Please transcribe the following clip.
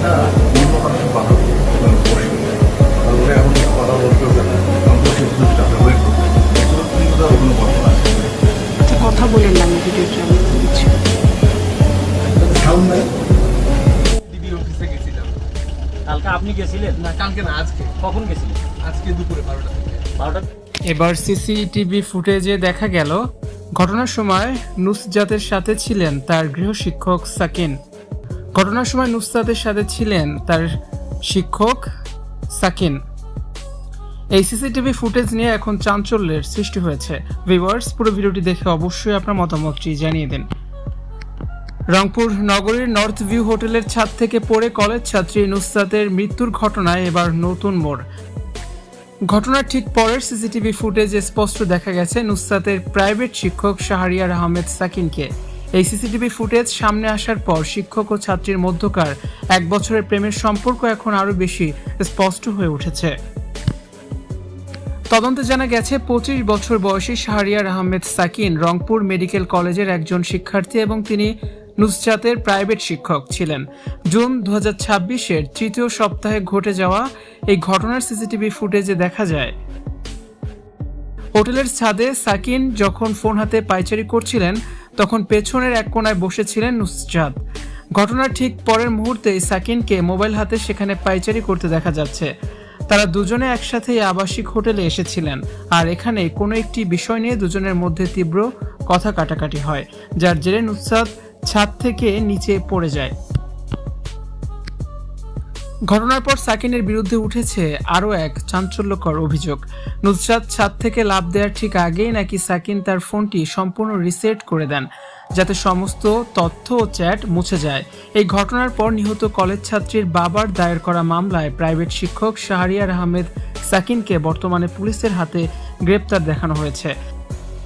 এটা অন্য মানুষের কথা বসে তাহলে এমন কিছু কথা বলতেও না কারণ তো সে কিন্তু স্টাফে ওয়েট করতে এগুলো কিন্তু তার কোনো ঘটনা আছে আচ্ছা, কথা বলেন না, আমি ভিডিওটি আমি দিচ্ছি। সাউন্ড নাই ডিবি অফিসে গেছিলাম। কালকে আপনি গেছিলেন? না কালকে না, আজকে। কখন গেছিলেন? আজকে দুপুরে 12টা থেকে। 12টা। এবার সিসিটিভি ফুটেজে দেখা গেল ঘটনার সময় নুসরাতের সাথে ছিলেন তার গৃহশিক্ষক সাকিন। ঘটনার সময় নুসরাতের সাথে ছিলেন তার শিক্ষক সাকিন। এই সিসিটিভি ফুটেজ নিয়ে এখন চাঞ্চল্যের সৃষ্টি হয়েছে। ভিউয়ার্স, পুরো ভিডিওটি দেখে অবশ্যই আপনার মতামতটি জানিয়ে দিন। রংপুর নগরীর নর্থ ভিউ হোটেলের ছাদ থেকে পড়ে কলেজ ছাত্রী নুসরাতের মৃত্যুর ঘটনায় এবার নতুন মোড়। ঘটনার ঠিক পরের সিসিটিভি ফুটেজে স্পষ্ট দেখা গেছে নুসরাতের প্রাইভেট শিক্ষক শাহরিয়ার আহমেদ সাকিনকে। এই সিসিটিভি ফুটেজ সামনে আসার পর শিক্ষক ও ছাত্রীর মধ্যকার 1 বছরের প্রেমের সম্পর্ক এখন আরও বেশি স্পষ্ট হয়ে উঠেছে। তদন্তে জানা গেছে 25 বছর বয়সী শাহরিয়ার আহমেদ সাকিন রংপুর মেডিকেল কলেজের একজন শিক্ষার্থী এবং তিনি নুসরাতের প্রাইভেট শিক্ষক ছিলেন। জুন 2026-এর তৃতীয় সপ্তাহে ঘটে যাওয়া এই ঘটনার সিসিটিভি ফুটেজে দেখা যায় হোটেলের ছাদে সাকিন যখন ফোন হাতে পায়চারি করছিলেন তখন পেছনের এক কোণায় বসেছিলেন নুসরাত। ঘটনার ঠিক পরের মুহূর্তেই সাকিনকে মোবাইল হাতে সেখানে পায়চারি করতে দেখা যাচ্ছে। তারা দুজনে একসাথে আবাসিক হোটেলে এসেছিলেন আর এখানে কোনো একটি বিষয় নিয়ে দুজনের মধ্যে তীব্র কথা কাটাকাটি হয়, যার জেরে নুসরাত ছাদ থেকে নিচে পড়ে যায়। ঘটনার পর সাকিনের বিরুদ্ধে উঠেছে আরও এক চাঞ্চল্যকর অভিযোগ। নুসরাত ছাদ থেকে লাফ দেওয়ার ঠিক আগেই নাকি সাকিন তার ফোনটি সম্পূর্ণ রিসেট করে দেন যাতে সমস্ত তথ্য ও চ্যাট মুছে যায়। এই ঘটনার পর নিহত কলেজ ছাত্রীর বাবার দায়ের করা মামলায় প্রাইভেট শিক্ষক শাহরিয়ার আহমেদ সাকিনকে বর্তমানে পুলিশের হাতে গ্রেপ্তার দেখানো হয়েছে।